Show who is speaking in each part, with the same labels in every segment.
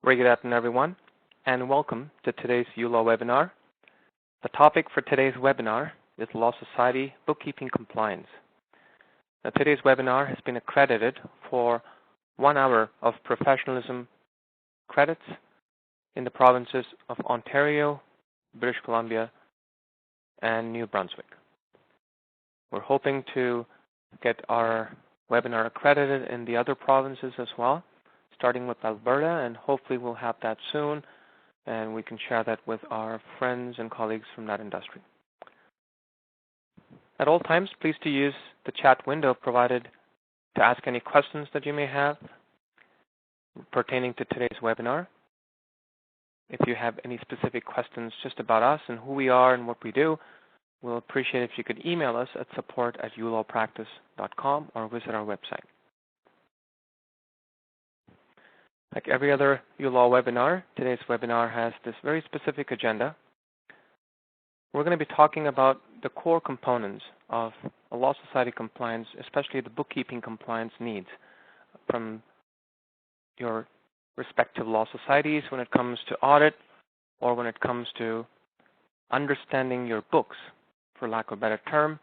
Speaker 1: Very good afternoon, everyone, and welcome to today's uLaw webinar. The topic for today's webinar is Law Society Bookkeeping Compliance. Now, today's webinar has been accredited for 1 hour of professionalism credits in the provinces of Ontario, British Columbia, and New Brunswick. We're hoping to get our webinar accredited in the other provinces as well, starting with Alberta, and hopefully we'll have that soon, and we can share that with our friends and colleagues from that industry. At all times, please to use the chat window provided to ask any questions that you may have pertaining to today's webinar. If you have any specific questions just about us and who we are and what we do, we'll appreciate if you could email us at support@uLawPractice.com or visit our website. Like every other uLaw webinar, today's webinar has this very specific agenda. We're going to be talking about the core components of a Law Society compliance, especially the bookkeeping compliance needs from your respective law societies when it comes to audit or when it comes to understanding your books, for lack of a better term,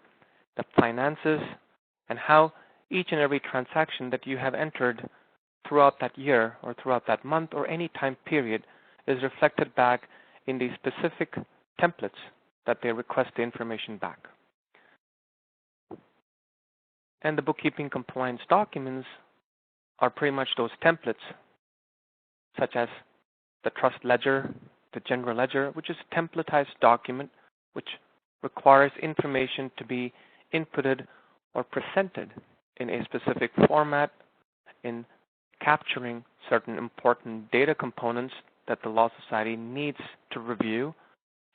Speaker 1: the finances, and how each and every transaction that you have entered throughout that year or throughout that month or any time period is reflected back in these specific templates that they request the information back. And the bookkeeping compliance documents are pretty much those templates, such as the trust ledger, the general ledger, which is a templatized document which requires information to be inputted or presented in a specific format in capturing certain important data components that the Law Society needs to review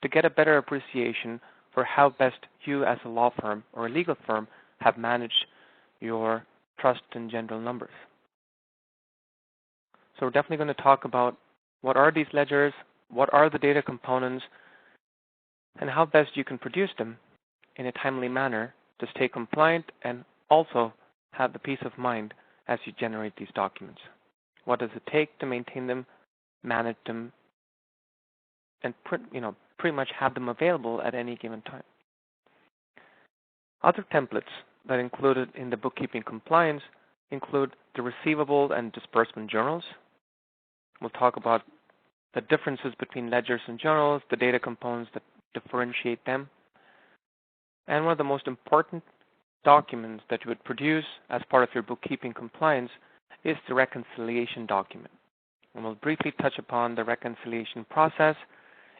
Speaker 1: to get a better appreciation for how best you as a law firm or a legal firm have managed your trust and general numbers. So we're definitely going to talk about what are these ledgers, what are the data components, and how best you can produce them in a timely manner to stay compliant and also have the peace of mind as you generate these documents. What does it take to maintain them, manage them, and pretty much have them available at any given time? Other templates that are included in the bookkeeping compliance include the receivable and disbursement journals. We'll talk about the differences between ledgers and journals, the data components that differentiate them, and one of the most important documents that you would produce as part of your bookkeeping compliance is the reconciliation document. And we'll briefly touch upon the reconciliation process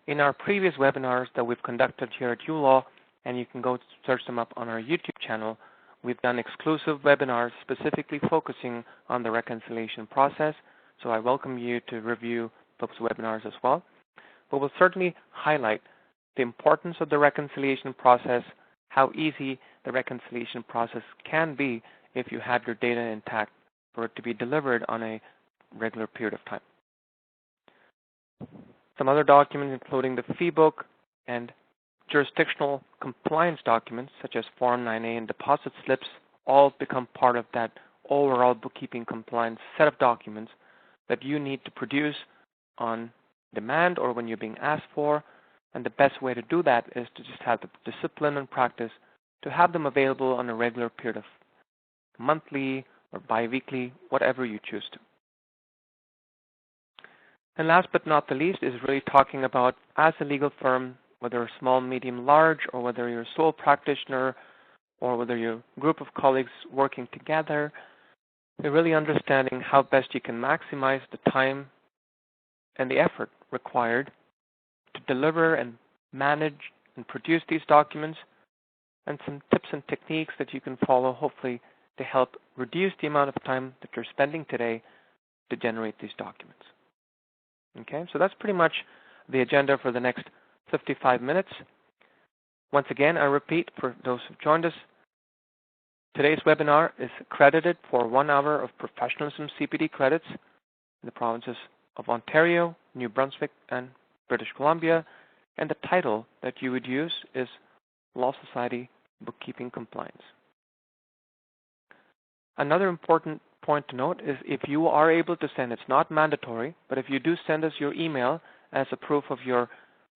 Speaker 1: in our previous webinars that we've conducted here at uLaw, and you can go search them up on our YouTube channel. We've done exclusive webinars specifically focusing on the reconciliation process, so I welcome you to review those webinars as well. But we'll certainly highlight the importance of the reconciliation process, how easy the reconciliation process can be if you have your data intact for it to be delivered on a regular period of time. Some other documents including the fee book and jurisdictional compliance documents such as Form 9A and deposit slips all become part of that overall bookkeeping compliance set of documents that you need to produce on demand or when you're being asked for. And the best way to do that is to just have the discipline and practice to have them available on a regular period of monthly or bi-weekly, whatever you choose to. And last but not the least is really talking about, as a legal firm, whether small, medium, large, or whether you're a sole practitioner, or whether you're a group of colleagues working together, you're really understanding how best you can maximize the time and the effort required to deliver and manage and produce these documents, and some tips and techniques that you can follow, hopefully, to help reduce the amount of time that you're spending today to generate these documents. Okay, so that's pretty much the agenda for the next 55 minutes. Once again, I repeat for those who've joined us, today's webinar is accredited for 1 hour of professionalism CPD credits in the provinces of Ontario, New Brunswick, and British Columbia, and the title that you would use is Law Society Bookkeeping Compliance. Another important point to note is if you are able to send, it's not mandatory, but if you do send us your email as a proof of your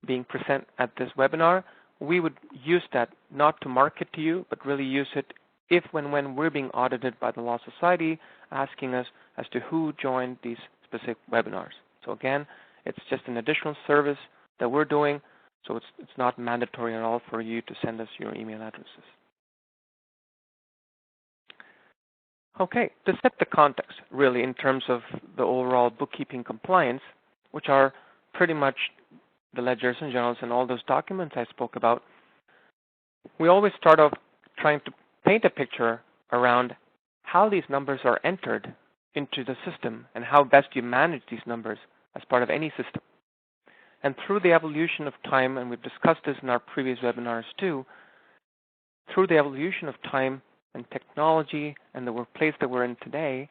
Speaker 1: being present at this webinar, we would use that not to market to you, but really use it if when we're being audited by the Law Society, asking us as to who joined these specific webinars. So again, it's just an additional service that we're doing, so it's not mandatory at all for you to send us your email addresses. Okay, to set the context, really, in terms of the overall bookkeeping compliance, which are pretty much the ledgers and journals and all those documents I spoke about, we always start off trying to paint a picture around how these numbers are entered into the system and how best you manage these numbers as part of any system. And through the evolution of time, and we've discussed this in our previous webinars too, through the evolution of time and technology and the workplace that we're in today,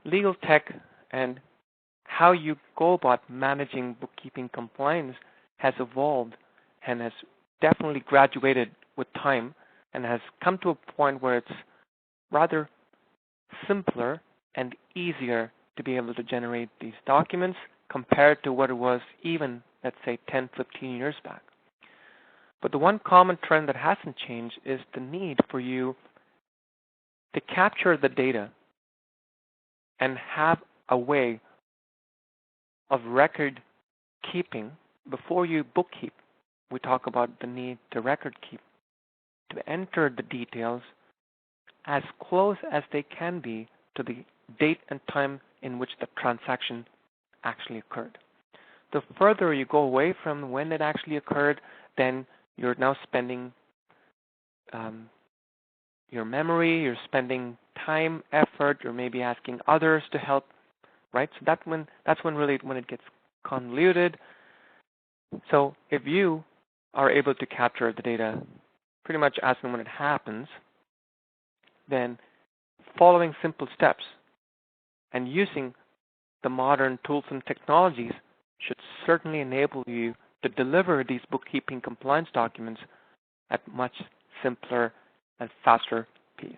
Speaker 1: legal tech and how you go about managing bookkeeping compliance has evolved and has definitely graduated with time and has come to a point where it's rather simpler and easier to be able to generate these documents compared to what it was even, let's say, 10, 15 years back. But the one common trend that hasn't changed is the need for you to capture the data and have a way of record keeping before you bookkeep. We talk about the need to record keep, to enter the details as close as they can be to the date and time in which the transaction actually occurred. The further you go away from when it actually occurred, then you're now spending your memory, you're spending time, effort, you're maybe asking others to help, right? So that's when it gets convoluted. So if you are able to capture the data pretty much as and when it happens, then following simple steps and using the modern tools and technologies should certainly enable you to deliver these bookkeeping compliance documents at much simpler and faster pace.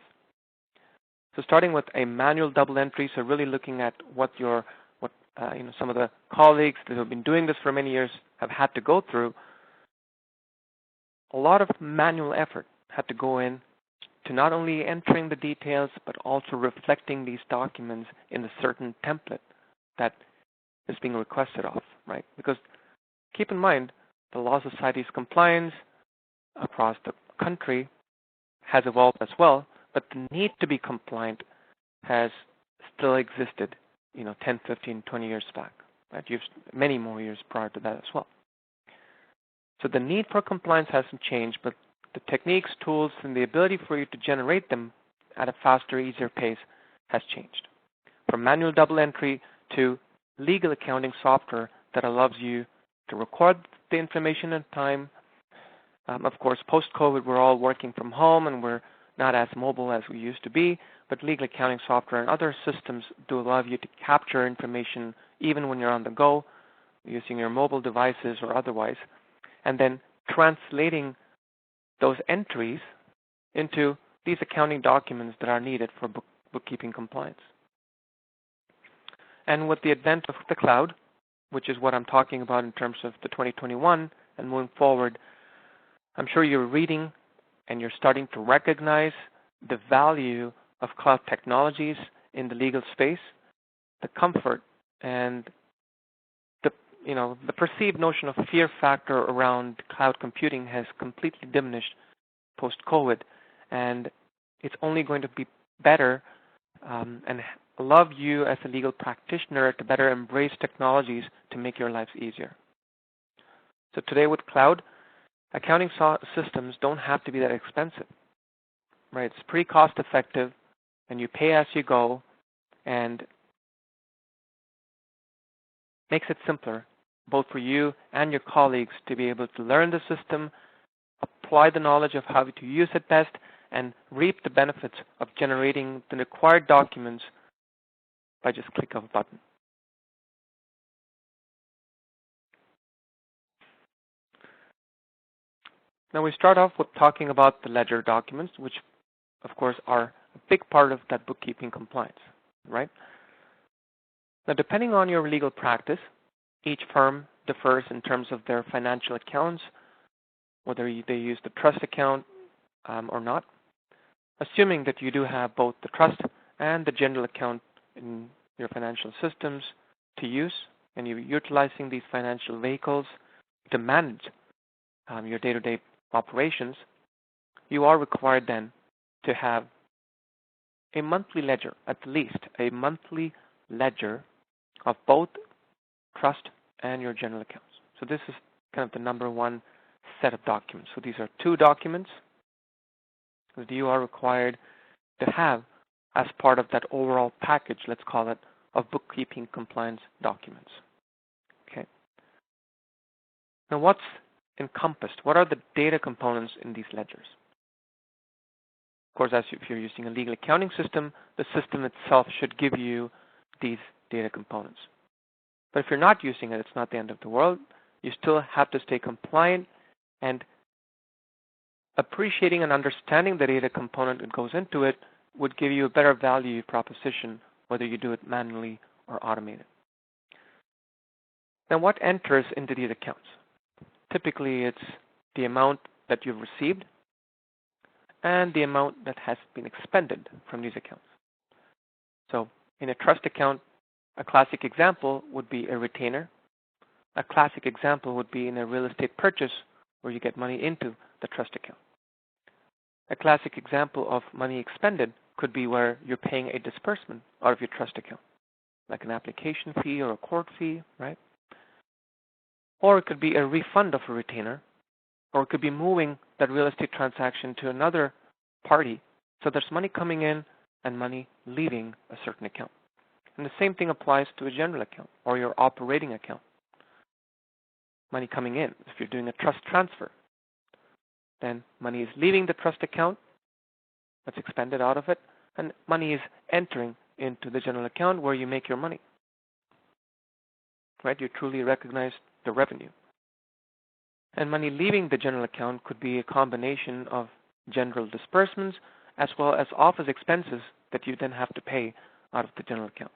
Speaker 1: So starting with a manual double entry, so really looking at what some of the colleagues that have been doing this for many years have had to go through. A lot of manual effort had to go in to not only entering the details, but also reflecting these documents in a certain template that is being requested of, right? Because keep in mind, the Law Society's compliance across the country has evolved as well, but the need to be compliant has still existed, 10, 15, 20 years back, right? You've many more years prior to that as well. So the need for compliance hasn't changed, but the techniques, tools, and the ability for you to generate them at a faster, easier pace has changed. From manual double entry to legal accounting software that allows you to record the information in time. Of course, post-COVID, we're all working from home and we're not as mobile as we used to be, but legal accounting software and other systems do allow you to capture information even when you're on the go, using your mobile devices or otherwise, and then translating those entries into these accounting documents that are needed for bookkeeping compliance. And with the advent of the cloud, which is what I'm talking about in terms of the 2021 and moving forward, I'm sure you're reading and you're starting to recognize the value of cloud technologies in the legal space, the comfort and the perceived notion of fear factor around cloud computing has completely diminished post-COVID, and it's only going to be better and allow you as a legal practitioner to better embrace technologies to make your lives easier. So today with cloud, accounting systems don't have to be that expensive, right? It's pretty cost effective, and you pay as you go, and makes it simpler, both for you and your colleagues to be able to learn the system, apply the knowledge of how to use it best, and reap the benefits of generating the required documents by just click of a button. Now we start off with talking about the ledger documents, which of course are a big part of that bookkeeping compliance, right? Now, depending on your legal practice, each firm differs in terms of their financial accounts, whether they use the trust account or not. Assuming that you do have both the trust and the general account in your financial systems to use, and you're utilizing these financial vehicles to manage your day-to-day operations, you are required then to have a monthly ledger, at least a monthly ledger of both trust and your general accounts. So this is kind of the number one set of documents. So these are two documents that you are required to have as part of that overall package, let's call it, of bookkeeping compliance documents. Okay. Now what's encompassed? What are the data components in these ledgers? Of course, if you're using a legal accounting system, the system itself should give you these data components. But if you're not using it, it's not the end of the world. You still have to stay compliant, and appreciating and understanding the data component that goes into it would give you a better value proposition, whether you do it manually or automated. Now, what enters into these accounts? Typically, it's the amount that you've received and the amount that has been expended from these accounts. So in a trust account, a classic example would be a retainer. A classic example would be in a real estate purchase where you get money into the trust account. A classic example of money expended could be where you're paying a disbursement out of your trust account, like an application fee or a court fee, right? Or it could be a refund of a retainer, or it could be moving that real estate transaction to another party. So there's money coming in and money leaving a certain account. And the same thing applies to a general account or your operating account. Money coming in. If you're doing a trust transfer, then money is leaving the trust account that's expended out of it, and money is entering into the general account where you make your money. Right? You truly recognize the revenue. And money leaving the general account could be a combination of general disbursements as well as office expenses that you then have to pay out of the general account.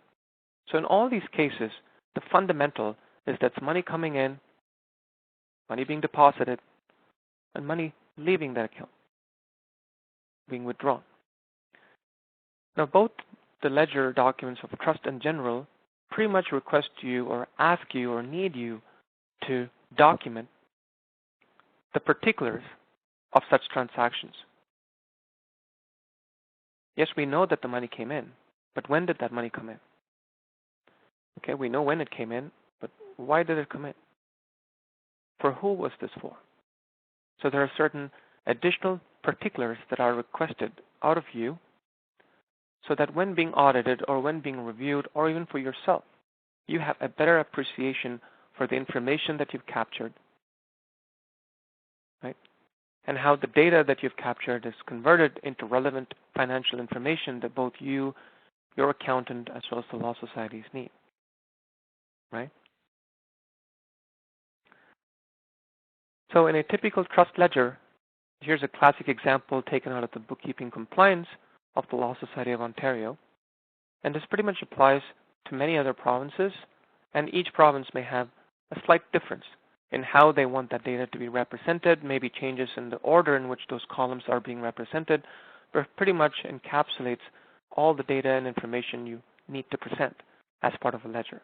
Speaker 1: So in all these cases, the fundamental is that's money coming in, money being deposited, and money leaving that account, being withdrawn. Now, both the ledger documents of trust and general pretty much request you or ask you or need you to document the particulars of such transactions. Yes, we know that the money came in, but when did that money come in? Okay, we know when it came in, but why did it come in? For who was this for? So there are certain additional particulars that are requested out of you so that when being audited or when being reviewed or even for yourself, you have a better appreciation for the information that you've captured, right? And how the data that you've captured is converted into relevant financial information that both you, your accountant, as well as the law societies need, right? So in a typical trust ledger, here's a classic example taken out of the Bookkeeping Compliance of the Law Society of Ontario. And this pretty much applies to many other provinces, and each province may have a slight difference in how they want that data to be represented, maybe changes in the order in which those columns are being represented, but pretty much encapsulates all the data and information you need to present as part of a ledger.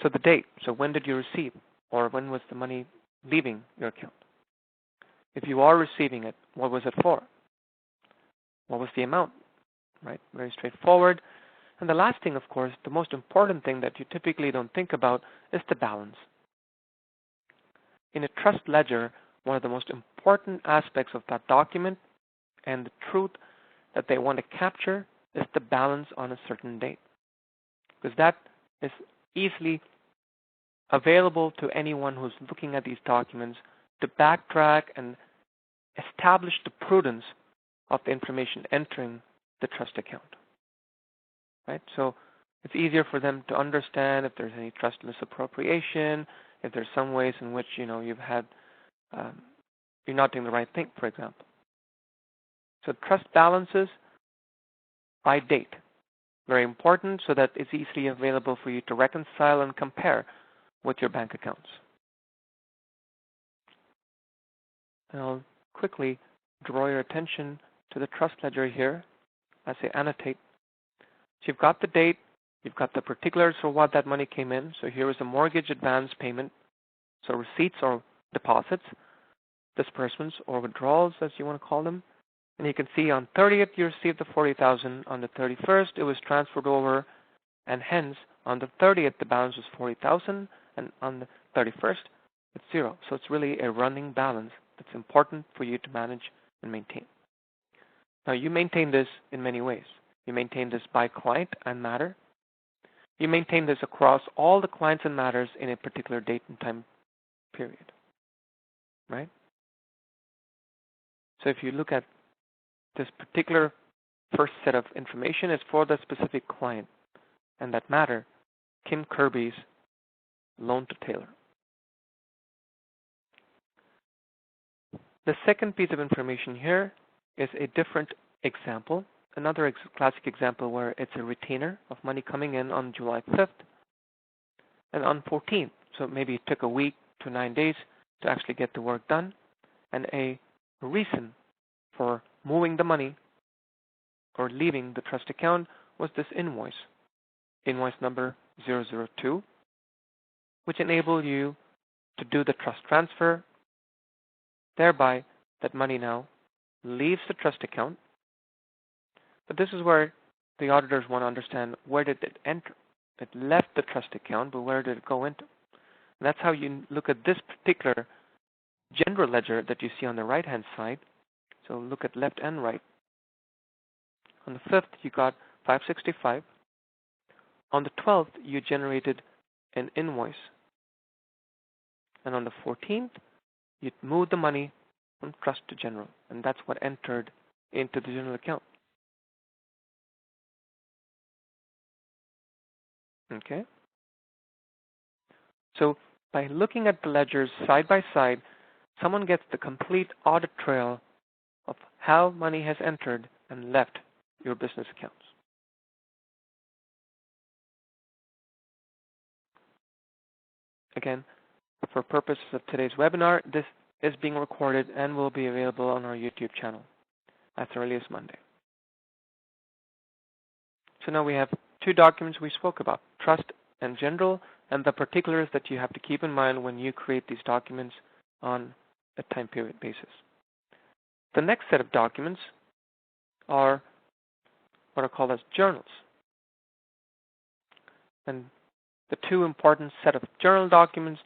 Speaker 1: So the date, so when did you receive, or when was the money leaving your account? If you are receiving it, what was it for? What was the amount? Right? Very straightforward. And the last thing, of course, the most important thing that you typically don't think about is the balance. In a trust ledger, one of the most important aspects of that document and the truth that they want to capture is the balance on a certain date. Because that is easily available to anyone who's looking at these documents to backtrack and establish the prudence of the information entering the trust account. Right? So it's easier for them to understand if there's any trust misappropriation, if there's some ways in which you've had you're not doing the right thing, for example. So trust balances by date. Very important so that it's easily available for you to reconcile and compare with your bank accounts. And I'll quickly draw your attention to the trust ledger here as I annotate. So you've got the date, you've got the particulars for what that money came in. So here is a mortgage advance payment, so receipts or deposits, disbursements or withdrawals as you want to call them. And you can see on 30th you received the $40,000, on the 31st it was transferred over, and hence on the 30th the balance was $40,000, and on the 31st it's zero. So it's really a running balance that's important for you to manage and maintain. Now you maintain this in many ways. You maintain this by client and matter. You maintain this across all the clients and matters in a particular date and time period, right? So if you look at this particular first set of information, is for the specific client, and that matter, Kim Kirby's loan to Taylor. The second piece of information here is a different example, another classic example where it's a retainer of money coming in on July 5th and on 14th. So maybe it took a week to 9 days to actually get the work done, and a reason for moving the money or leaving the trust account was this invoice number 002, which enabled you to do the trust transfer, thereby that money now leaves the trust account. But this is where the auditors want to understand, where did it enter? It left the trust account, but where did it go into? And that's how you look at this particular general ledger that you see on the right-hand side. So look at left and right. On the 5th, you got $565. On the 12th, you generated an invoice. And on the 14th, you moved the money from trust to general. And that's what entered into the general account. Okay? So by looking at the ledgers side by side, someone gets the complete audit trail of how money has entered and left your business accounts. Again, for purposes of today's webinar, this is being recorded and will be available on our YouTube channel as early as Monday. So now we have two documents we spoke about, trust and general, and the particulars that you have to keep in mind when you create these documents on a time period basis. The next set of documents are what are called as journals. And the two important set of journal documents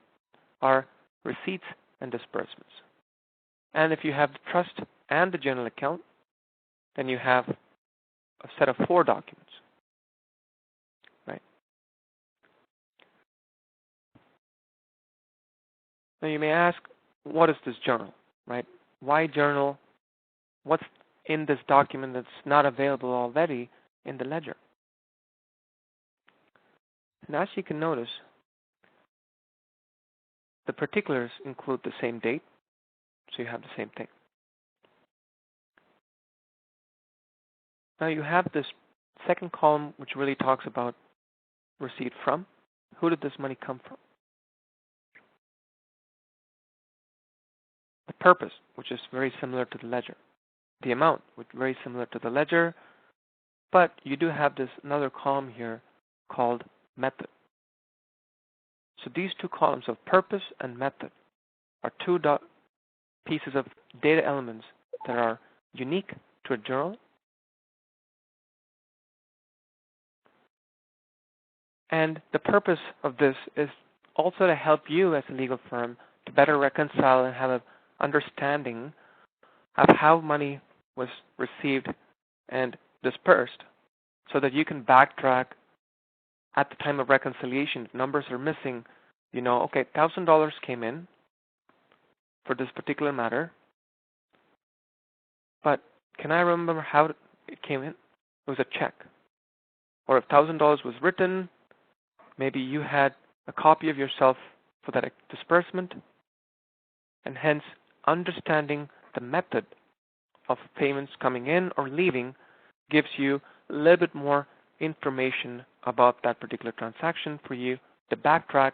Speaker 1: are receipts and disbursements. And if you have the trust and the general account, then you have a set of 4 documents, right? Now you may ask, what is this journal, right? Why journal? What's in this document that's not available already in the ledger? And as you can notice, the particulars include the same date, so you have the same thing. Now you have this second column which really talks about receipt from. Who did this money come from? The purpose, which is very similar to the ledger. The amount, which is very similar to the ledger. But you do have this another column here called method. So these two columns of purpose and method are two pieces of data elements that are unique to a journal. And the purpose of this is also to help you as a legal firm to better reconcile and have an understanding of how money was received and dispersed, so that you can backtrack at the time of reconciliation. If numbers are missing, you know, okay, $1,000 came in for this particular matter, but can I remember how it came in? It was a check. Or if $1,000 was written, maybe you had a copy of yourself for that disbursement, and hence understanding the method of payments coming in or leaving gives you a little bit more information about that particular transaction for you to backtrack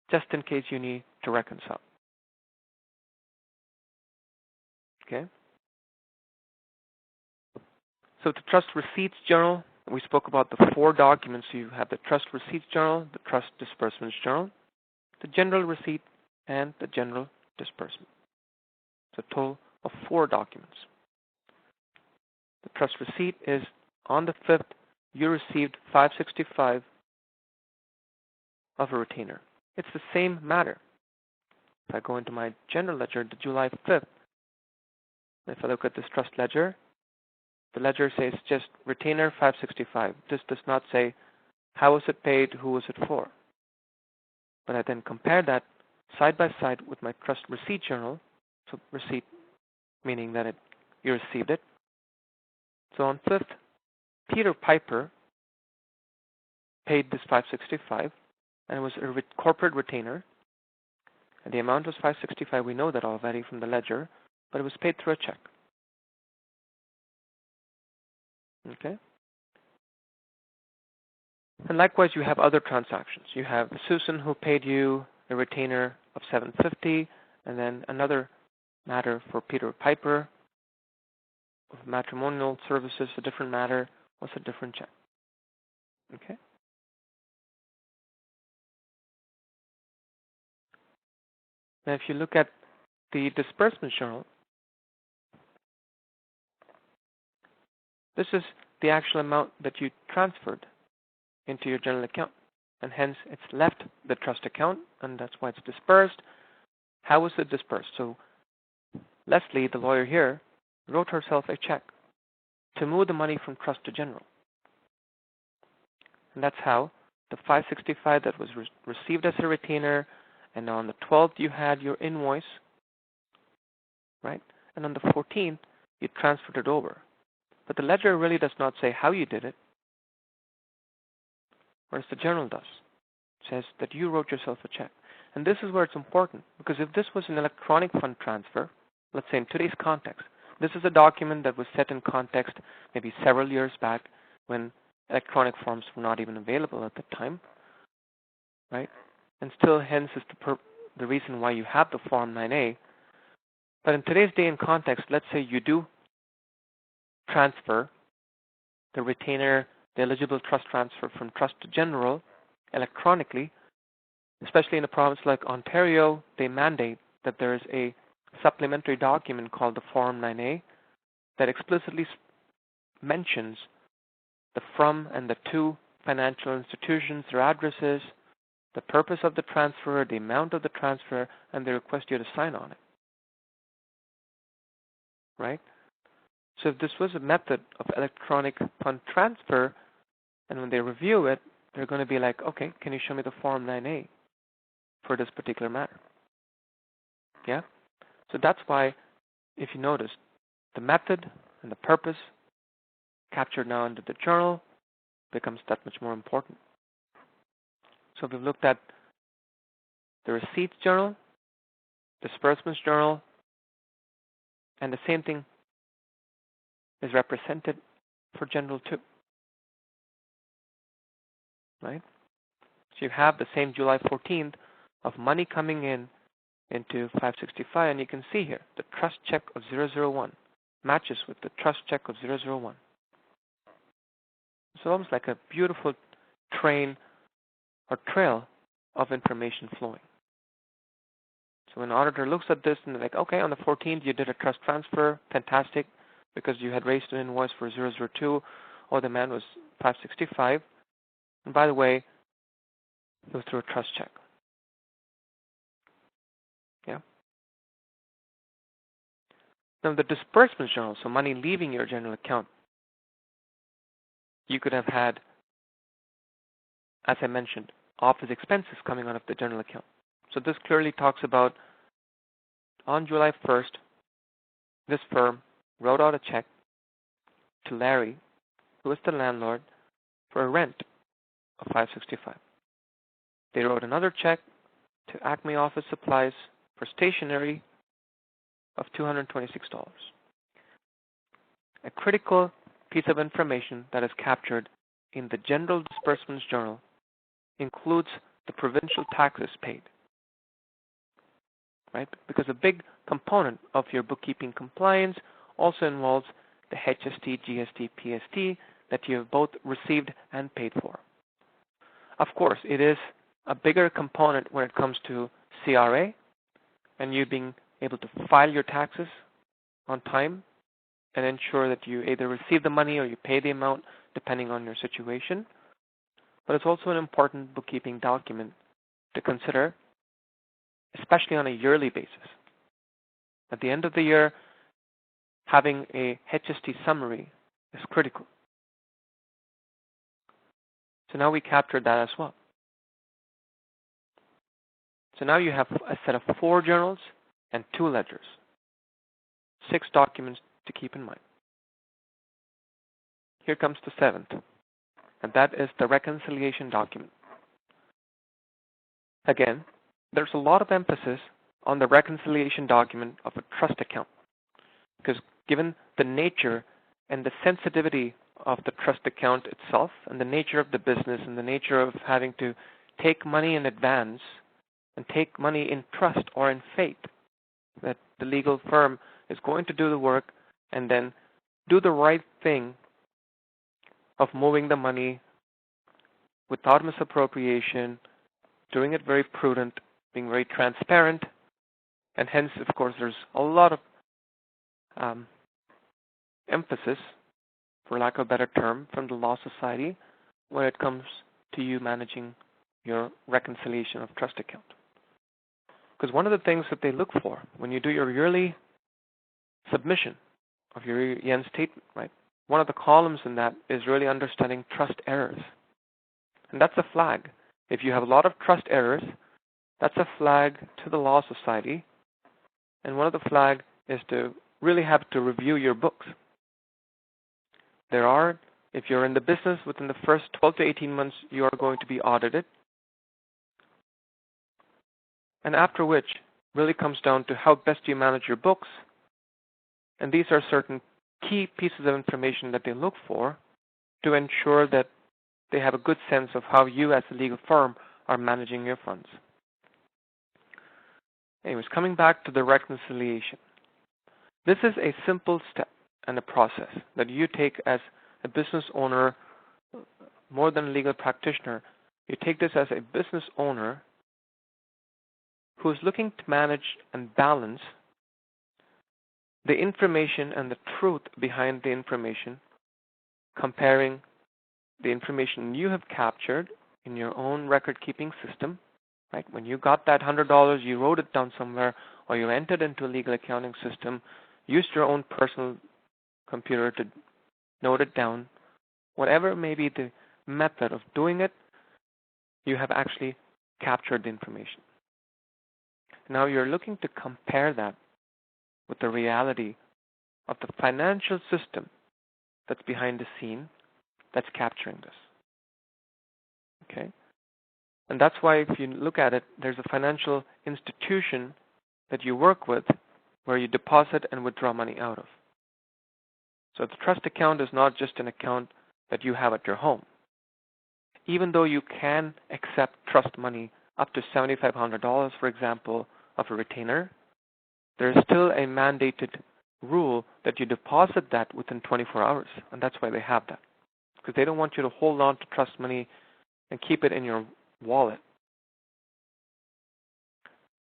Speaker 1: just in case you need to reconcile. Okay? So the trust receipts journal, we spoke about the 4 documents. You have the trust receipts journal, the trust disbursements journal, the general receipt, and the general disbursement. So a total of 4 documents. The trust receipt is on the 5th, you received $565 of a retainer. It's the same matter. If I go into my general ledger, the July 5th, if I look at this trust ledger, the ledger says just retainer $565. This does not say how was it paid, who was it for. But I then compare that side by side with my trust receipt journal. So receipt meaning that you received it. So on 5th, Peter Piper paid this $565, and it was a corporate retainer. And the amount was $565. We know that already from the ledger, but it was paid through a check. Okay? And likewise, you have other transactions. You have Susan who paid you a retainer of $750, and then another matter for Peter Piper of matrimonial services, a different matter, was a different check. Okay? Now, if you look at the disbursement journal, this is the actual amount that you transferred into your general account, and hence it's left the trust account, and that's why it's disbursed. How was it disbursed? So Leslie, the lawyer here, wrote herself a check to move the money from trust to general. And that's how the $565 that was received as a retainer, and on the 12th you had your invoice, right? And on the 14th you transferred it over. But the ledger really does not say how you did it, whereas the journal does. It says that you wrote yourself a check. And this is where it's important, because if this was an electronic fund transfer, let's say in today's context, this is a document that was set in context maybe several years back when electronic forms were not even available at the time, right? And still, hence, is the reason why you have the Form 9A. But in today's day and context, let's say you do transfer the retainer, the eligible trust transfer from trust to general electronically, especially in a province like Ontario, they mandate that there is a supplementary document called the Form 9A that explicitly mentions the from and the to financial institutions, their addresses, the purpose of the transfer, the amount of the transfer, and they request you to sign on it. Right? So if this was a method of electronic fund transfer, and when they review it, they're going to be like, okay, can you show me the Form 9A for this particular matter? Yeah? So that's why, if you notice, the method and the purpose captured now into the journal becomes that much more important. So we've looked at the receipts journal, disbursements journal, and the same thing is represented for general too. Right? So you have the same July 14th of money coming in into 565, and you can see here the trust check of 001 matches with the trust check of 001. It's almost like a beautiful train or trail of information flowing. So when an auditor looks at this and they're like, okay, on the 14th you did a trust transfer, fantastic, because you had raised an invoice for 002, or the amount was 565, and by the way, it was through a trust check. Yeah. Now the disbursement journal, so money leaving your general account, you could have had, as I mentioned, office expenses coming out of the general account. So this clearly talks about, on July 1st, this firm wrote out a check to Larry, who was the landlord, for a rent of $565. They wrote another check to Acme Office Supplies for stationery of $226. A critical piece of information that is captured in the General Disbursements Journal includes the provincial taxes paid, right? Because a big component of your bookkeeping compliance also involves the HST, GST, PST that you have both received and paid for. Of course, it is a bigger component when it comes to CRA and you being able to file your taxes on time and ensure that you either receive the money or you pay the amount depending on your situation. But it's also an important bookkeeping document to consider, especially on a yearly basis. At the end of the year, having a HST summary is critical. So now we captured that as well. So now you have a set of 4 journals and 2 ledgers. 6 documents to keep in mind. Here comes the 7th, and that is the reconciliation document. Again, there's a lot of emphasis on the reconciliation document of a trust account, because given the nature and the sensitivity of the trust account itself and the nature of the business and the nature of having to take money in advance and take money in trust or in faith that the legal firm is going to do the work and then do the right thing of moving the money without misappropriation, doing it very prudent, being very transparent, and hence, of course, there's a lot of emphasis, for lack of a better term, from the Law Society when it comes to you managing your reconciliation of trust account. Because one of the things that they look for when you do your yearly submission of your yen statement, right? One of the columns in that is really understanding trust errors. And that's a flag. If you have a lot of trust errors, that's a flag to the Law Society. And one of the flags is to really have to review your books. There are, if you're in the business, within the first 12 to 18 months, you are going to be audited. And after which, really comes down to how best you manage your books. And these are certain key pieces of information that they look for to ensure that they have a good sense of how you as a legal firm are managing your funds. Anyways, coming back to the reconciliation. This is a simple step and a process that you take as a business owner, more than a legal practitioner. You take this as a business owner who is looking to manage and balance the information and the truth behind the information, comparing the information you have captured in your own record-keeping system, right? When you got that $100, you wrote it down somewhere, or you entered into a legal accounting system, used your own personal computer to note it down. Whatever may be the method of doing it, you have actually captured the information. Now you're looking to compare that with the reality of the financial system that's behind the scene that's capturing this. Okay? And that's why if you look at it, there's a financial institution that you work with where you deposit and withdraw money out of. So the trust account is not just an account that you have at your home. Even though you can accept trust money up to $7,500, for example, of a retainer, there is still a mandated rule that you deposit that within 24 hours, and that's why they have that. Because they don't want you to hold on to trust money and keep it in your wallet.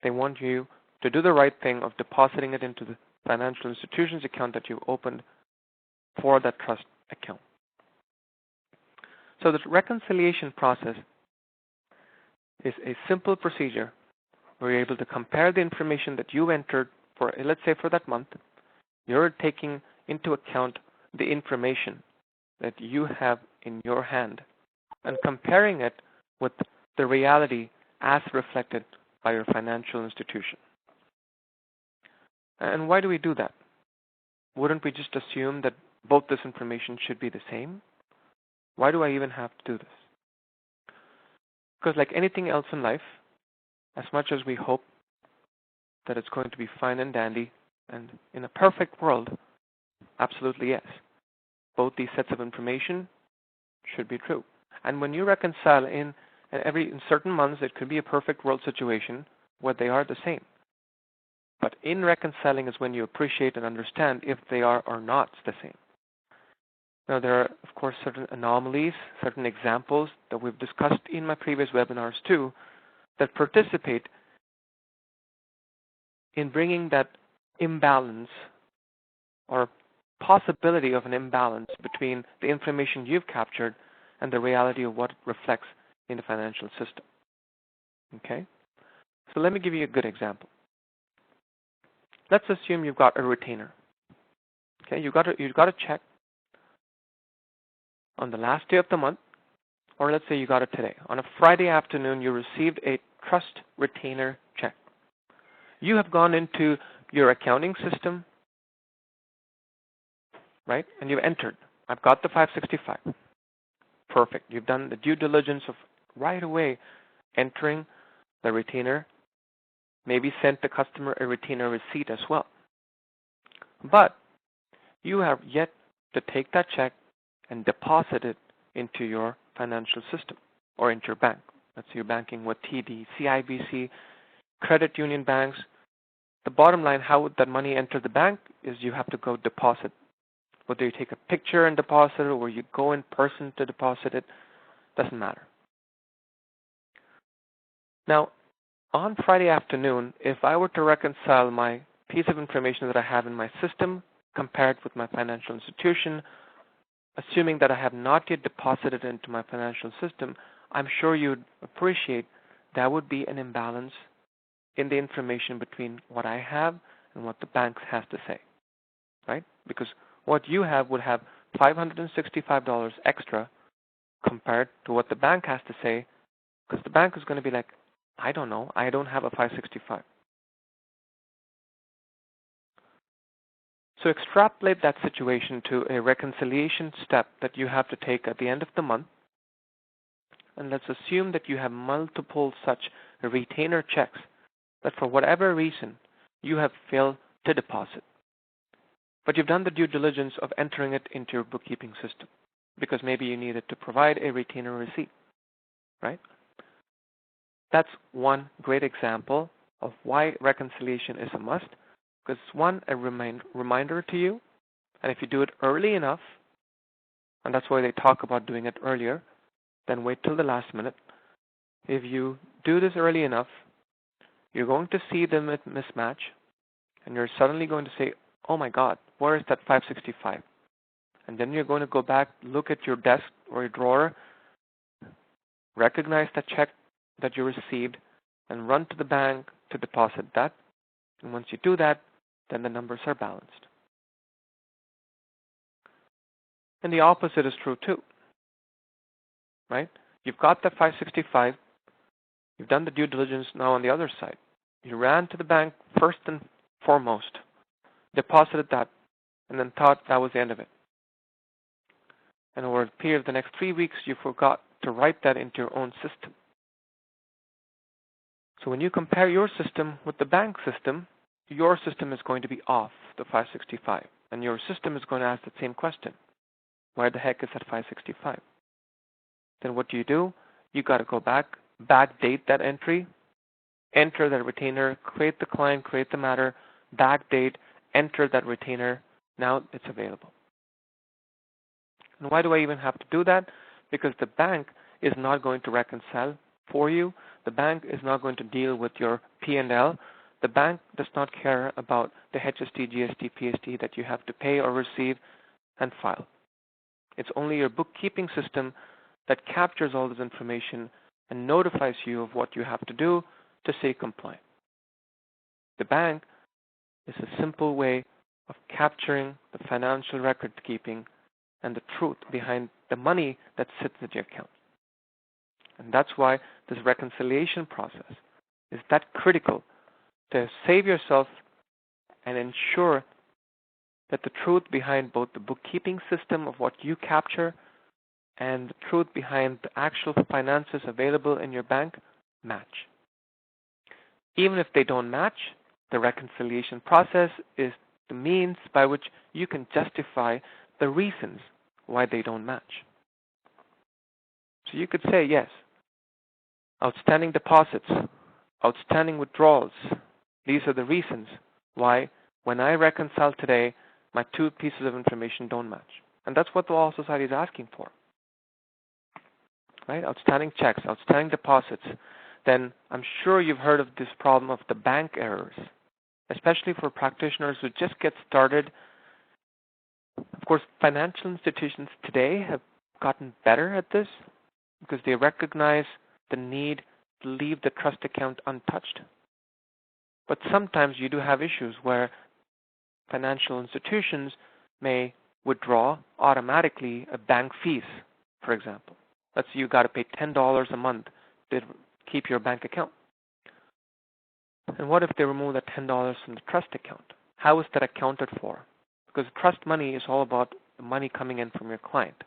Speaker 1: They want you to do the right thing of depositing it into the financial institution's account that you opened for that trust account. So the reconciliation process is a simple procedure where you're able to compare the information that you entered for, let's say for that month. You're taking into account the information that you have in your hand and comparing it with the reality as reflected by your financial institution. And why do we do that? Wouldn't we just assume that both this information should be the same? Why do I even have to do this? Because like anything else in life, as much as we hope that it's going to be fine and dandy, and in a perfect world, absolutely yes. both these sets of information should be true. And when you reconcile in certain months, it could be a perfect world situation where they are the same. But in reconciling is when you appreciate and understand if they are or not the same. Now, there are, of course, certain anomalies, certain examples that we've discussed in my previous webinars too, that participate in bringing that imbalance or possibility of an imbalance between the information you've captured and the reality of what it reflects in the financial system. Okay? So let me give you a good example. Let's assume you've got a retainer. Okay, you've got a check on the last day of the month, or let's say you got it today. On a Friday afternoon, you received a trust retainer check. You have gone into your accounting system, right? And you've entered, I've got the 565. Perfect. You've done the due diligence of right away entering the retainer, maybe sent the customer a retainer receipt as well. But you have yet to take that check and deposit it into your financial system or into your bank. Let's say you're banking with TD, CIBC, credit union banks. The bottom line, how would that money enter the bank is you have to go deposit. Whether you take a picture and deposit it or you go in person to deposit it, doesn't matter. Now, on Friday afternoon, if I were to reconcile my piece of information that I have in my system compared with my financial institution, assuming that I have not yet deposited into my financial system, I'm sure you'd appreciate that would be an imbalance in the information between what I have and what the bank has to say, right? Because what you have would have $565 extra compared to what the bank has to say, because the bank is going to be like, I don't know, I don't have a 565. So extrapolate that situation to a reconciliation step that you have to take at the end of the month. And let's assume that you have multiple such retainer checks that for whatever reason you have failed to deposit. But you've done the due diligence of entering it into your bookkeeping system because maybe you needed to provide a retainer receipt, right? That's one great example of why reconciliation is a must, because it's one, a reminder to you, and if you do it early enough, and that's why they talk about doing it earlier, then wait till the last minute. If you do this early enough, you're going to see the mismatch, and you're suddenly going to say, oh my God, where is that 565? And then you're going to go back, look at your desk or your drawer, recognize that check that you received, and run to the bank to deposit that. And once you do that, then the numbers are balanced. And the opposite is true too, right? You've got the 565. You've done the due diligence now on the other side. You ran to the bank first and foremost, deposited that, and then thought that was the end of it. And over a period of the next 3 weeks, you forgot to write that into your own system. So when you compare your system with the bank system, your system is going to be off the 565. And your system is going to ask the same question. Where the heck is that 565? Then what do? You got to go back, backdate that entry, enter that retainer, create the client, create the matter, backdate, enter that retainer. Now it's available. And why do I even have to do that? Because the bank is not going to reconcile for you. The bank is not going to deal with your P&L. The bank does not care about the HST, GST, PST that you have to pay or receive and file. It's only your bookkeeping system that captures all this information and notifies you of what you have to do to stay compliant. The bank is a simple way of capturing the financial record keeping and the truth behind the money that sits at your account. And that's why this reconciliation process is that critical to save yourself and ensure that the truth behind both the bookkeeping system of what you capture and the truth behind the actual finances available in your bank match. Even if they don't match, the reconciliation process is the means by which you can justify the reasons why they don't match. So you could say, yes, outstanding deposits, outstanding withdrawals, these are the reasons why when I reconcile today, my two pieces of information don't match. And that's what the Law Society is asking for. Right? Outstanding checks, outstanding deposits. Then I'm sure you've heard of this problem of the bank errors, especially for practitioners who just get started. Of course, financial institutions today have gotten better at this because they recognize the need to leave the trust account untouched. But sometimes you do have issues where financial institutions may withdraw automatically a bank fees, for example. Let's say you got to pay $10 a month to keep your bank account. And what if they remove that $10 from the trust account? How is that accounted for? Because trust money is all about the money coming in from your client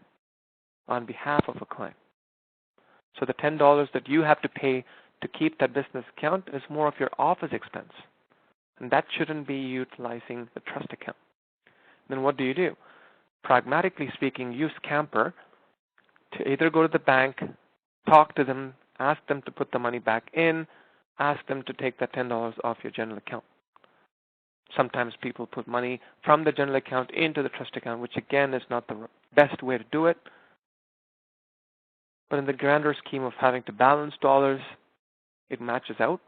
Speaker 1: on behalf of a client. So the $10 that you have to pay to keep that business account is more of your office expense. And that shouldn't be utilizing the trust account. Then what do? Pragmatically speaking, use Camper to either go to the bank, talk to them, ask them to put the money back in, ask them to take that $10 off your general account. Sometimes people put money from the general account into the trust account, which again is not the best way to do it. But in the grander scheme of having to balance dollars, it matches out.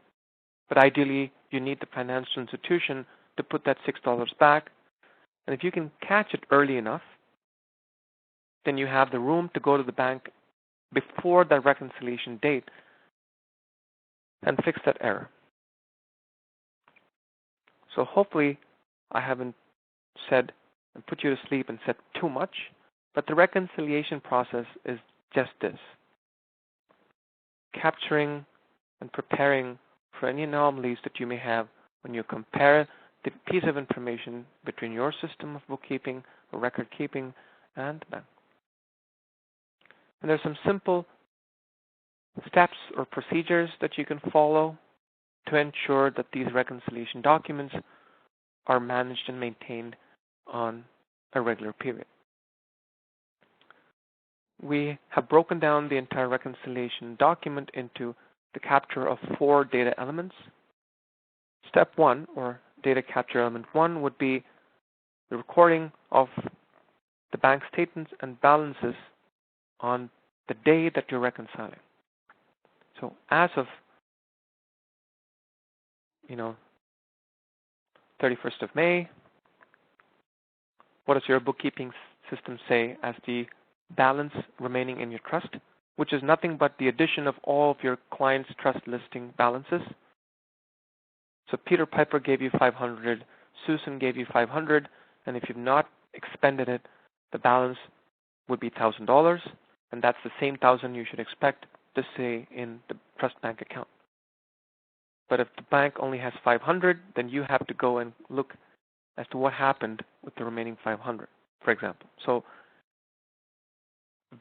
Speaker 1: But ideally, you need the financial institution to put that $6 back. And if you can catch it early enough, then you have the room to go to the bank before the reconciliation date and fix that error. So hopefully I haven't said and put you to sleep and said too much, but the reconciliation process is just this: capturing and preparing for any anomalies that you may have when you compare the piece of information between your system of bookkeeping or record keeping and the bank. And there's some simple steps or procedures that you can follow to ensure that these reconciliation documents are managed and maintained on a regular period. We have broken down the entire reconciliation document into the capture of 4 data elements. Step 1, or data capture element 1, would be the recording of the bank statements and balances on the day that you're reconciling. So as of 31st of May, what does your bookkeeping system say as the balance remaining in your trust, which is nothing but the addition of all of your client's trust listing balances? So Peter Piper gave you 500, Susan gave you 500, and if you've not expended it, the balance would be $1,000, and that's the same 1,000 you should expect to stay in the trust bank account. But if the bank only has 500, then you have to go and look as to what happened with the remaining 500, for example. So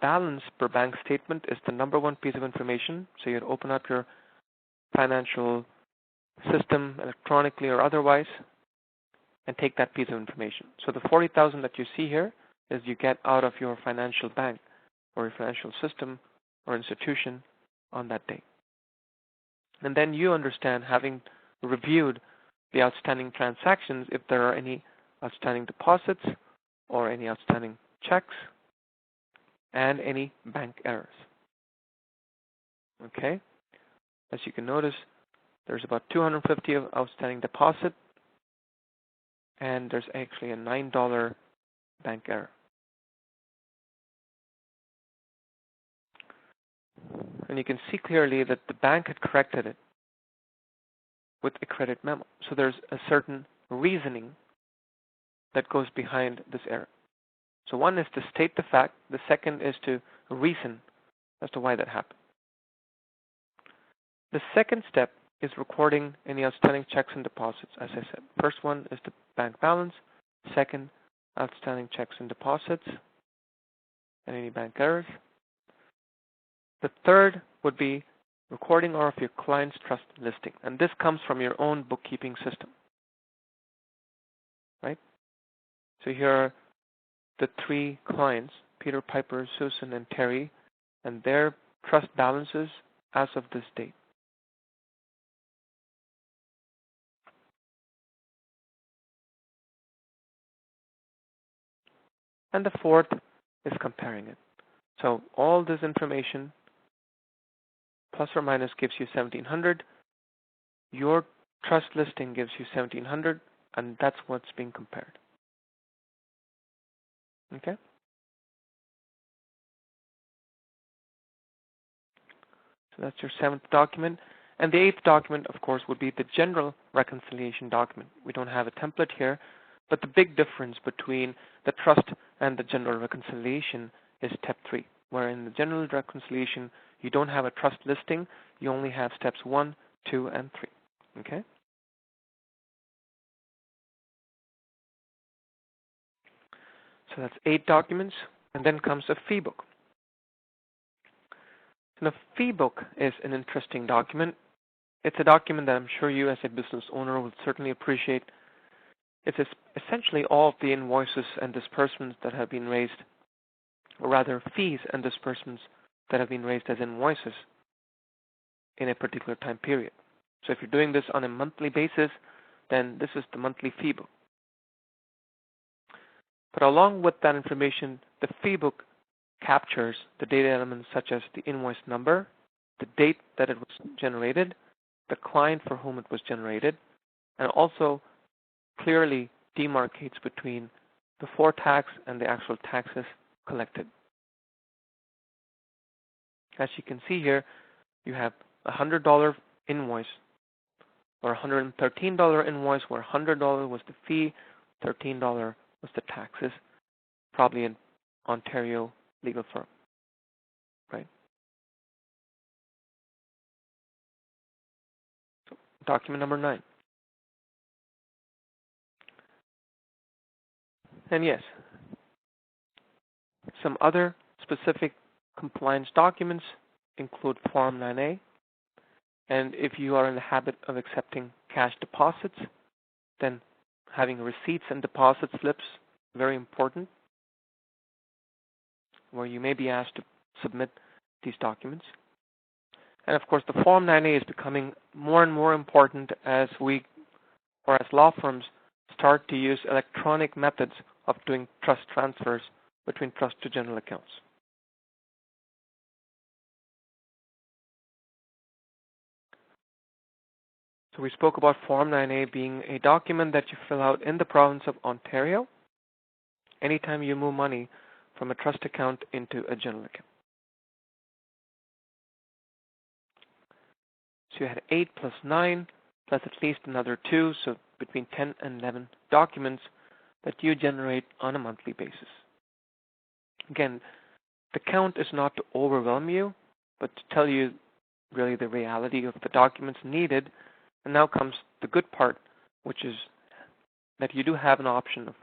Speaker 1: balance per bank statement is the number one piece of information. So you'd open up your financial system electronically or otherwise and take that piece of information. So the 40,000 that you see here is you get out of your financial bank or your financial system or institution on that day. And then you understand, having reviewed the outstanding transactions, if there are any outstanding deposits or any outstanding checks and any bank errors. Okay? As you can notice, there's about 250 of outstanding deposit, and there's actually a $9 bank error. And you can see clearly that the bank had corrected it with a credit memo. So there's a certain reasoning that goes behind this error. So one is to state the fact. The second is to reason as to why that happened. The second step is recording any outstanding checks and deposits, as I said. First one is the bank balance. Second, outstanding checks and deposits and any bank errors. The third would be recording all of your client's trust listing. And this comes from your own bookkeeping system. Right? So here are the 3 clients, Peter, Piper, Susan, and Terry, and their trust balances as of this date. And the fourth is comparing it. So all this information, plus or minus, gives you 1,700. Your trust listing gives you 1,700, and that's what's being compared. Okay? So that's your 7th document. And the 8th document, of course, would be the general reconciliation document. We don't have a template here, but the big difference between the trust and the general reconciliation is step 3, where in the general reconciliation, you don't have a trust listing, you only have steps 1, 2, and 3. Okay? So that's 8 documents, and then comes a fee book. And a fee book is an interesting document. It's a document that I'm sure you as a business owner will certainly appreciate. It's essentially all of the invoices and disbursements that have been raised, or rather fees and disbursements that have been raised as invoices in a particular time period. So if you're doing this on a monthly basis, then this is the monthly fee book. But along with that information, the fee book captures the data elements such as the invoice number, the date that it was generated, the client for whom it was generated, and also clearly demarcates between before tax and the actual taxes collected. As you can see here, you have a $100 invoice or a $113 invoice where $100 was the fee, $13 was the taxes, probably an Ontario legal firm, right? So, document number 9. And yes, some other specific compliance documents include Form 9A, and if you are in the habit of accepting cash deposits, then having receipts and deposit slips, very important, where you may be asked to submit these documents. And of course, the Form 9A is becoming more and more important as law firms start to use electronic methods of doing trust transfers between trust to general accounts. So we spoke about Form 9A being a document that you fill out in the province of Ontario anytime you move money from a trust account into a general account. So you had 8 plus 9 plus at least another 2, so between 10 and 11 documents that you generate on a monthly basis. Again, the count is not to overwhelm you, but to tell you really the reality of the documents needed. And now comes the good part, which is that you do have an option of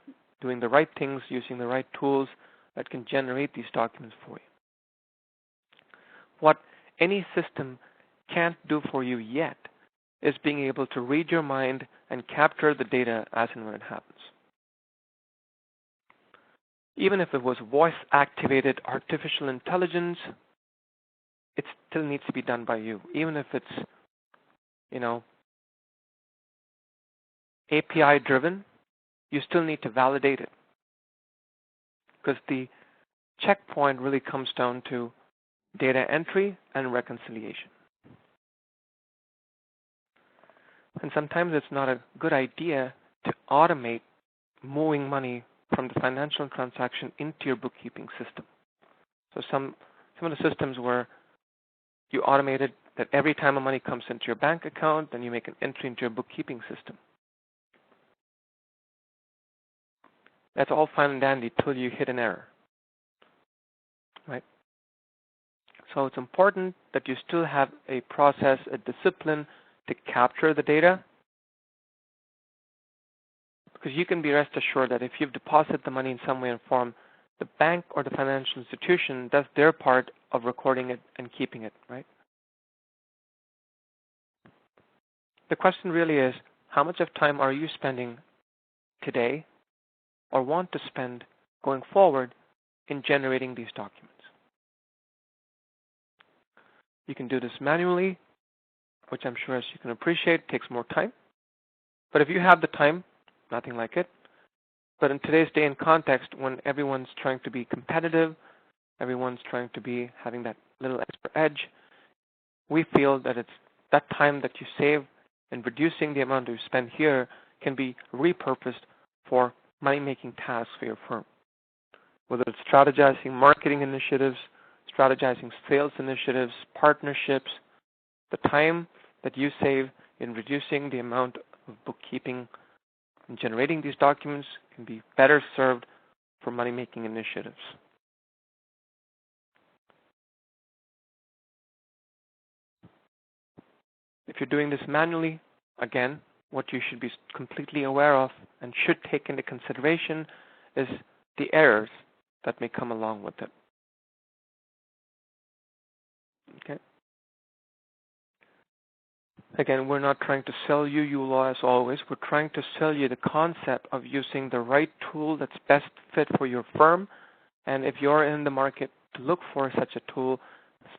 Speaker 1: doing the right things, using the right tools that can generate these documents for you. What any system can't do for you yet is being able to read your mind and capture the data as and when it happens. Even if it was voice-activated artificial intelligence, it still needs to be done by you. Even if it's, API-driven, you still need to validate it. Because the checkpoint really comes down to data entry and reconciliation. And sometimes it's not a good idea to automate moving money from the financial transaction into your bookkeeping system. So some of the systems where you automated that every time the money comes into your bank account, then you make an entry into your bookkeeping system. That's all fine and dandy till you hit an error, right? So it's important that you still have a process, a discipline to capture the data, because you can be rest assured that if you've deposited the money in some way or form, the bank or the financial institution does their part of recording it and keeping it, right? The question really is, how much of time are you spending today or want to spend going forward in generating these documents. You can do this manually, which I'm sure, as you can appreciate, takes more time. But if you have the time, nothing like it. But in today's day and context, when everyone's trying to be competitive, everyone's trying to be having that little extra edge, we feel that it's that time that you save in reducing the amount you spend here can be repurposed for money-making tasks for your firm. Whether it's strategizing marketing initiatives, strategizing sales initiatives, partnerships, the time that you save in reducing the amount of bookkeeping and generating these documents can be better served for money-making initiatives. If you're doing this manually, again, what you should be completely aware of and should take into consideration is the errors that may come along with it. Okay. Again, we're not trying to sell you uLaw as always. We're trying to sell you the concept of using the right tool that's best fit for your firm. And if you're in the market to look for such a tool,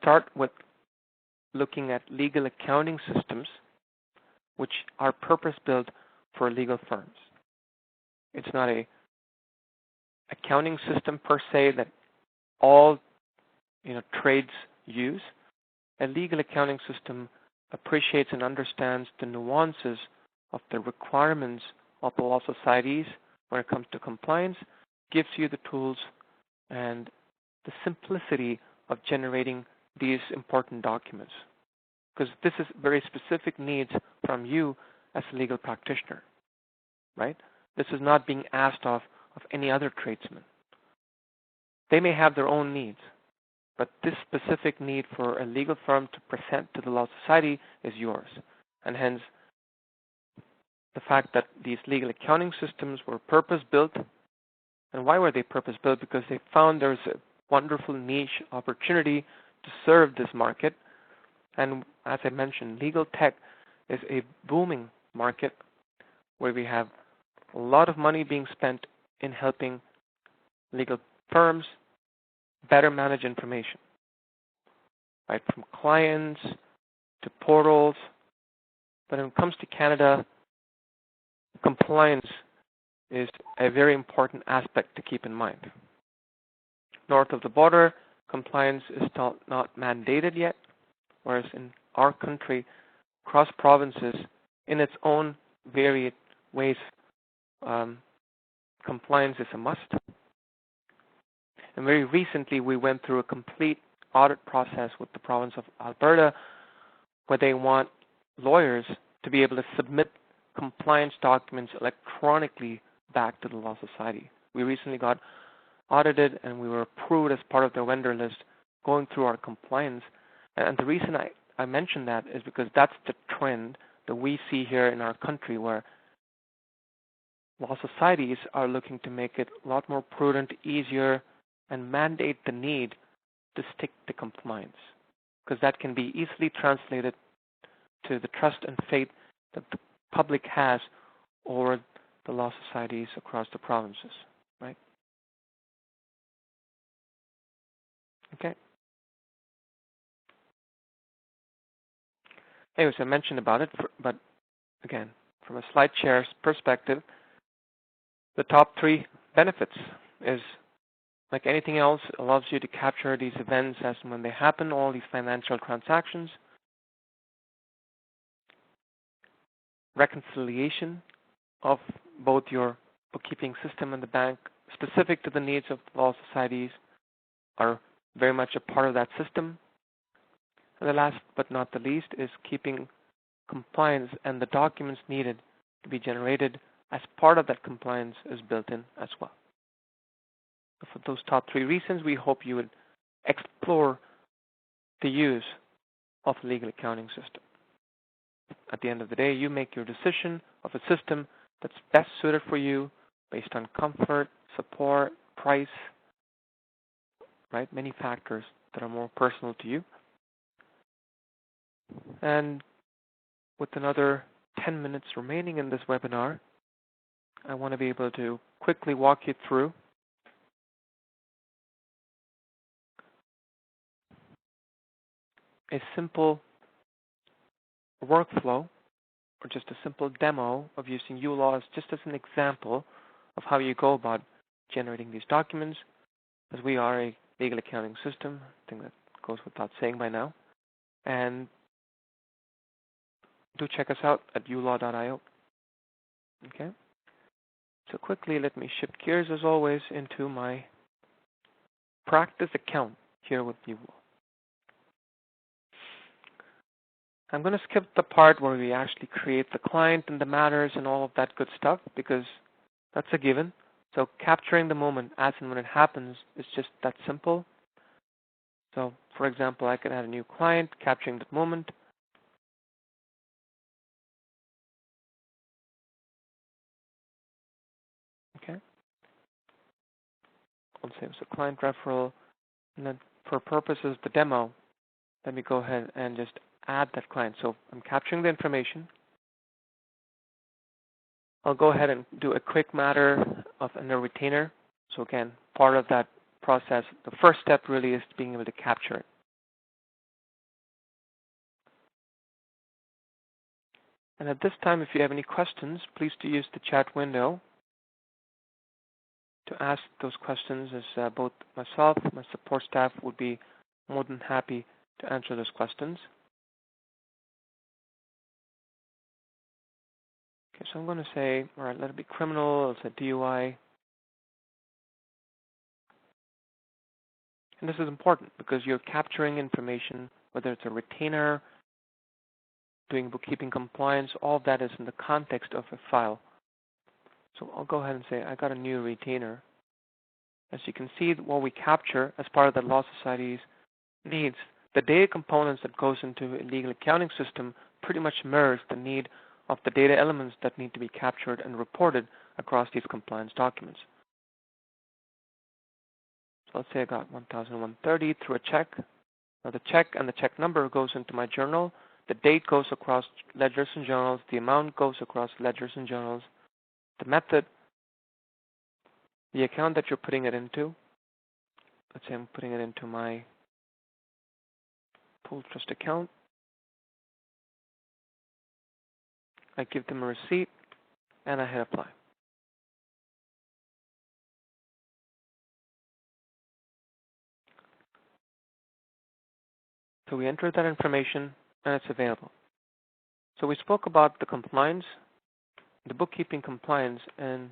Speaker 1: start with looking at legal accounting systems which are purpose-built for legal firms. It's not a accounting system per se that all trades use. A legal accounting system appreciates and understands the nuances of the requirements of the law societies when it comes to compliance, gives you the tools and the simplicity of generating these important documents. Because this is very specific needs from you as a legal practitioner, right? This is not being asked of any other tradesman. They may have their own needs, but this specific need for a legal firm to present to the law society is yours. And hence, the fact that these legal accounting systems were purpose-built. And why were they purpose-built? Because they found there's a wonderful niche opportunity to serve this market. And as I mentioned, legal tech is a booming market where we have a lot of money being spent in helping legal firms better manage information, right? From clients to portals. But when it comes to Canada, compliance is a very important aspect to keep in mind. North of the border, compliance is still not mandated yet, whereas in our country, across provinces, in its own varied ways, compliance is a must. And very recently, we went through a complete audit process with the province of Alberta, where they want lawyers to be able to submit compliance documents electronically back to the law society. We recently got audited, and we were approved as part of their vendor list going through our compliance. And the reason I mention that is because that's the trend that we see here in our country, where law societies are looking to make it a lot more prudent, easier, and mandate the need to stick to compliance, because that can be easily translated to the trust and faith that the public has over the law societies across the provinces, right? Okay. Anyways, I mentioned about it, but again, from a slide share's perspective, the top 3 benefits is, like anything else, it allows you to capture these events as and when they happen, all these financial transactions. Reconciliation of both your bookkeeping system and the bank, specific to the needs of law societies, are very much a part of that system. And the last but not the least is keeping compliance and the documents needed to be generated as part of that compliance is built in as well. So for those top 3 reasons, we hope you would explore the use of the legal accounting system. At the end of the day, you make your decision of a system that's best suited for you based on comfort, support, price, right? Many factors that are more personal to you. And with another 10 minutes remaining in this webinar, I want to be able to quickly walk you through a simple workflow or just a simple demo of using uLaw just as an example of how you go about generating these documents, as we are a legal accounting system. I think that goes without saying by now. And do check us out at uLaw.io. Okay. So quickly, let me shift gears as always into my practice account here with uLaw. I'm going to skip the part where we actually create the client and the matters and all of that good stuff because that's a given. So capturing the moment as and when it happens is just that simple. So for example, I could add a new client, capturing the moment. Okay. I'll say it's a client referral. And then for purposes of the demo, let me go ahead and just add that client. So I'm capturing the information. I'll go ahead and do a quick matter of a retainer. So again, part of that process, the first step really is being able to capture it. And at this time, if you have any questions, please do use the chat window to ask those questions, as both myself and my support staff would be more than happy to answer those questions. Okay, so I'm going to say, all right, let it be criminal. It's a DUI. And this is important because you're capturing information, whether it's a retainer, doing bookkeeping compliance, all of that is in the context of a file. So I'll go ahead and say I got a new retainer. As you can see, what we capture as part of the Law Society's needs, the data components that goes into a legal accounting system pretty much mirrors the need of the data elements that need to be captured and reported across these compliance documents. So let's say I got 1,130 through a check. Now the check and the check number goes into my journal. The date goes across ledgers and journals. The amount goes across ledgers and journals. The method, the account that you're putting it into. Let's say I'm putting it into my pool trust account. I give them a receipt and I hit apply. So we enter that information and it's available. So we spoke about the compliance, the bookkeeping compliance, and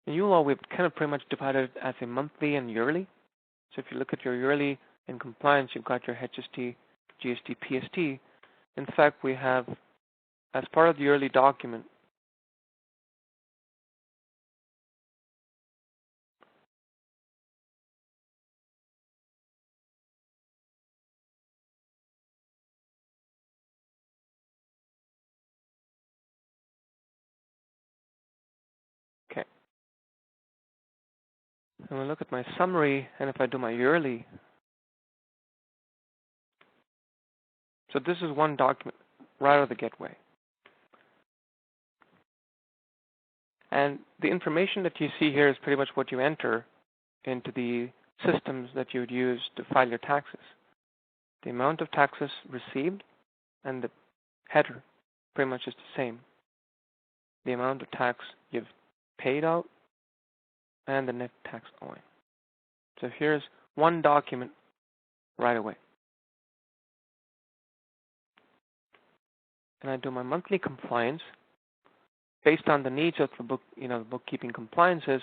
Speaker 1: in uLaw we've kind of pretty much divided it as a monthly and yearly. So if you look at your yearly in compliance, you've got your HST, GST, PST. In fact, we have, as part of the yearly document, okay. And we look at my summary, and if I do my yearly, so this is one document right out of the gateway. And the information that you see here is pretty much what you enter into the systems that you would use to file your taxes. The amount of taxes received and the header pretty much is the same. The amount of tax you've paid out and the net tax owing. So here's one document right away. And I do my monthly compliance. Based on the needs of the bookkeeping compliances,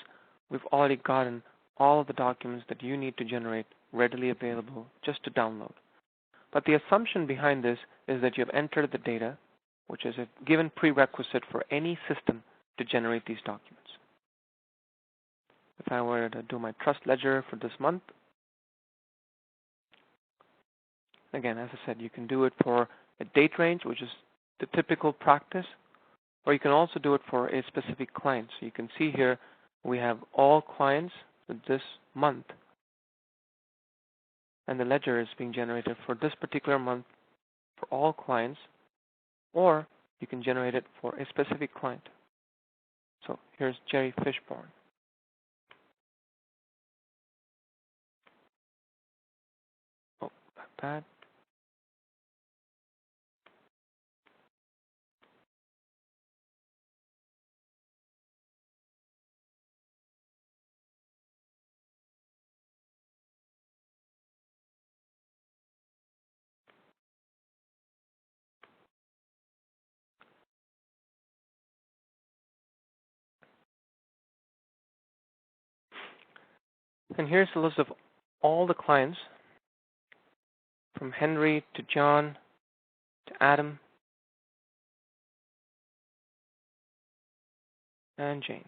Speaker 1: we've already gotten all of the documents that you need to generate readily available just to download. But the assumption behind this is that you've entered the data, which is a given prerequisite for any system to generate these documents. If I were to do my trust ledger for this month, again, as I said, you can do it for a date range, which is the typical practice, or you can also do it for a specific client. So you can see here we have all clients for this month, and the ledger is being generated for this particular month for all clients, or you can generate it for a specific client. So here's Jerry Fishborn. Oh, bad. And here's a list of all the clients from Henry to John to Adam and Jane.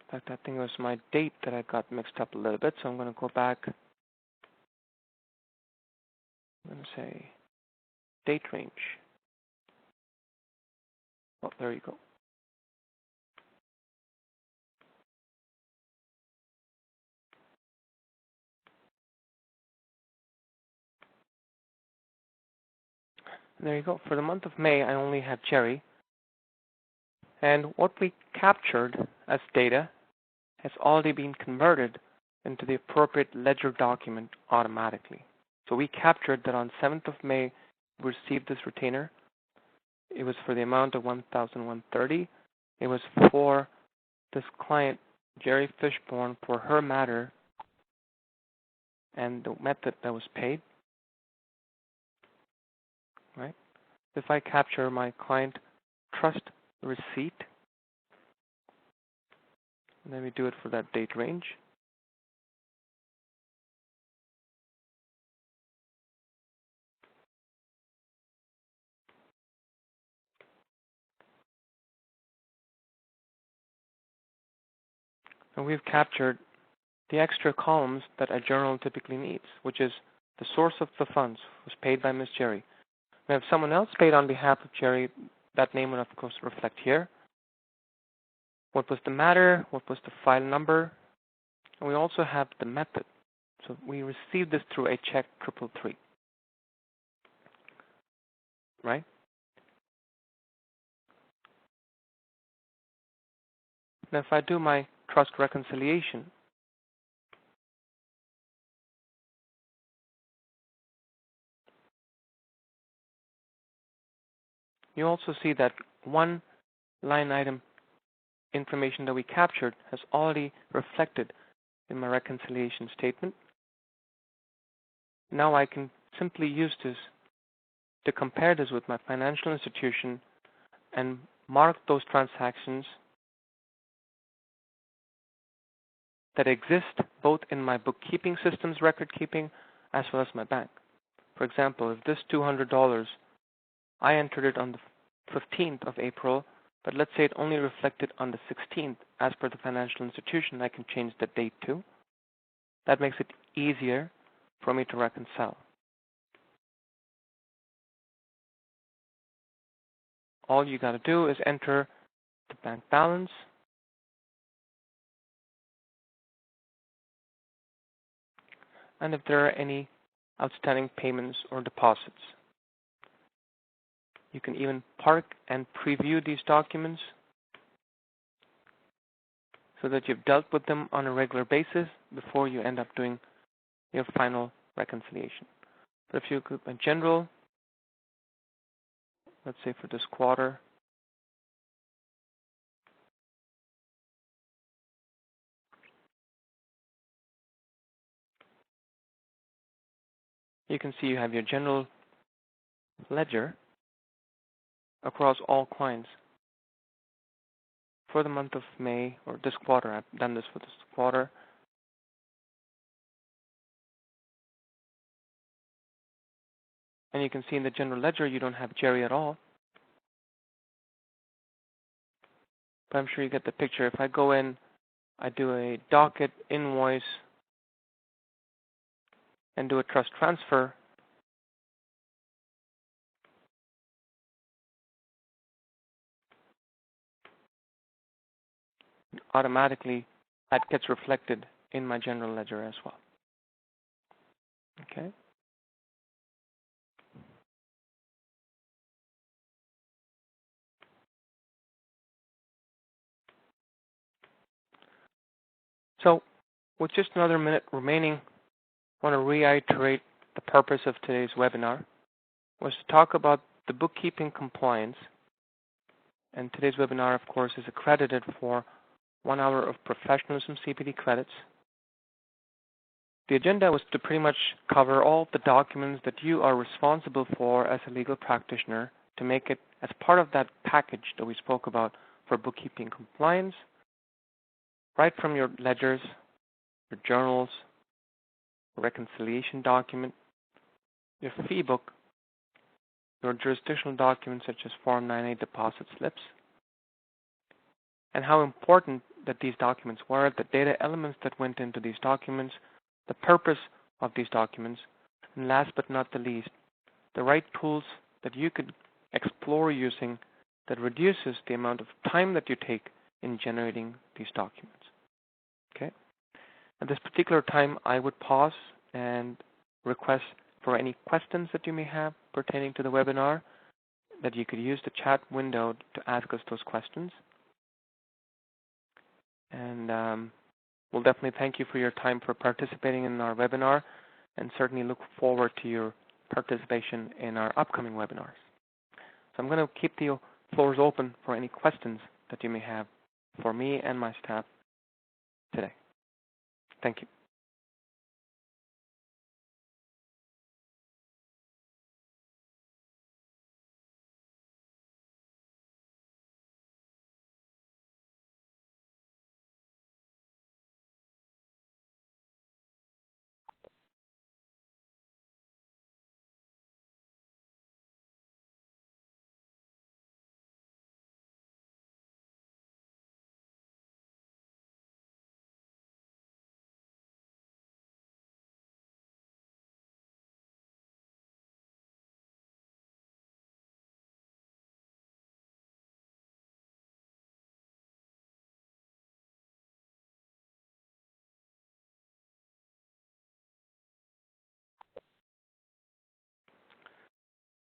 Speaker 1: In fact, I think it was my date that I got mixed up a little bit, so I'm going to go back. I'm going to say date range. Oh, there you go. And there you go. For the month of May, I only have Jerry. And what we captured as data has already been converted into the appropriate ledger document automatically. So we captured that on 7th of May, we received this retainer. It was for the amount of $1,130. It was for this client, Jerry Fishborn, for her matter and the method that was paid. Right? If I capture my client trust receipt, and then we do it for that date range. And we've captured the extra columns that a journal typically needs, which is the source of the funds was paid by Ms. Jerry. Now, if someone else paid on behalf of Jerry, that name would, of course, reflect here. What was the matter? What was the file number? And we also have the method. So we received this through a check 333. Right? Now, if I do my trust reconciliation, you also see that one line item information that we captured has already reflected in my reconciliation statement. Now I can simply use this to compare this with my financial institution and mark those transactions that exist both in my bookkeeping system's record keeping as well as my bank. For example, if this $200, I entered it on the 15th of April, but let's say it only reflected on the 16th as per the financial institution, I can change the date too. That makes it easier for me to reconcile. All you got to do is enter the bank balance, and if there are any outstanding payments or deposits. You can even park and preview these documents so that you've dealt with them on a regular basis before you end up doing your final reconciliation. But if you go in general, let's say for this quarter, you can see you have your general ledger across all clients for the month of May, or this quarter. I've done this for this quarter. And you can see in the general ledger you don't have Jerry at all. But I'm sure you get the picture. If I go in, I do a docket invoice and do a trust transfer, automatically that gets reflected in my general ledger as well. Okay. So with just another minute remaining, I want to reiterate the purpose of today's webinar was to talk about the bookkeeping compliance. And today's webinar, of course, is accredited for 1 hour of professionalism CPD credits. The agenda was to pretty much cover all the documents that you are responsible for as a legal practitioner to make it as part of that package that we spoke about for bookkeeping compliance, right from your ledgers, your journals, reconciliation document, your fee book, your jurisdictional documents such as Form 9A deposit slips, and how important that these documents were, the data elements that went into these documents, the purpose of these documents, and last but not the least, the right tools that you could explore using that reduces the amount of time that you take in generating these documents. Okay? At this particular time, I would pause and request for any questions that you may have pertaining to the webinar, that you could use the chat window to ask us those questions. And we'll definitely thank you for your time for participating in our webinar, and certainly look forward to your participation in our upcoming webinars. So I'm going to keep the floors open for any questions that you may have for me and my staff today. Thank you.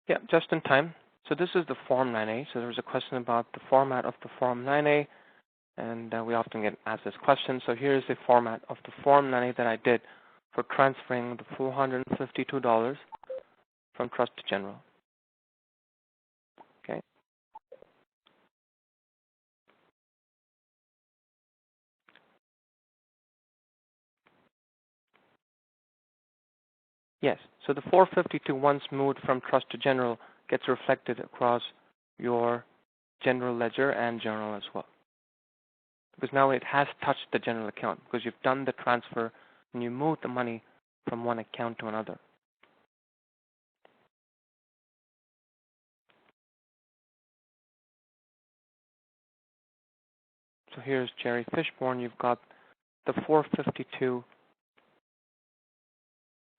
Speaker 1: Yeah, just in time. So this is the Form 9A. So there was a question about the format of the Form 9A, and we often get asked this question. So here's the format of the Form 9A that I did for transferring the $452 from Trust to General. Okay. Yes. So the 452, once moved from Trust to General, gets reflected across your General Ledger and Journal as well, because now it has touched the general account, because you've done the transfer and you moved the money from one account to another. So here's Jerry Fishborn. You've got the 452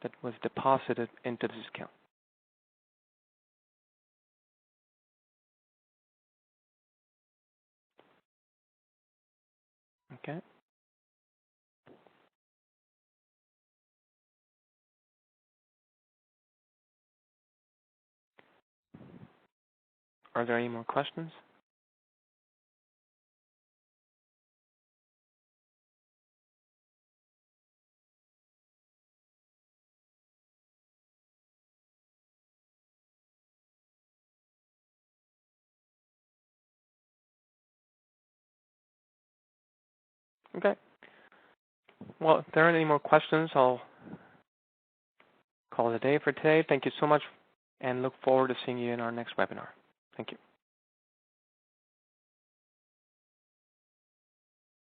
Speaker 1: that was deposited into this account. Okay. Are there any more questions? Okay. Well, if there aren't any more questions, I'll call it a day for today. Thank you so much, and look forward to seeing you in our next webinar. Thank you.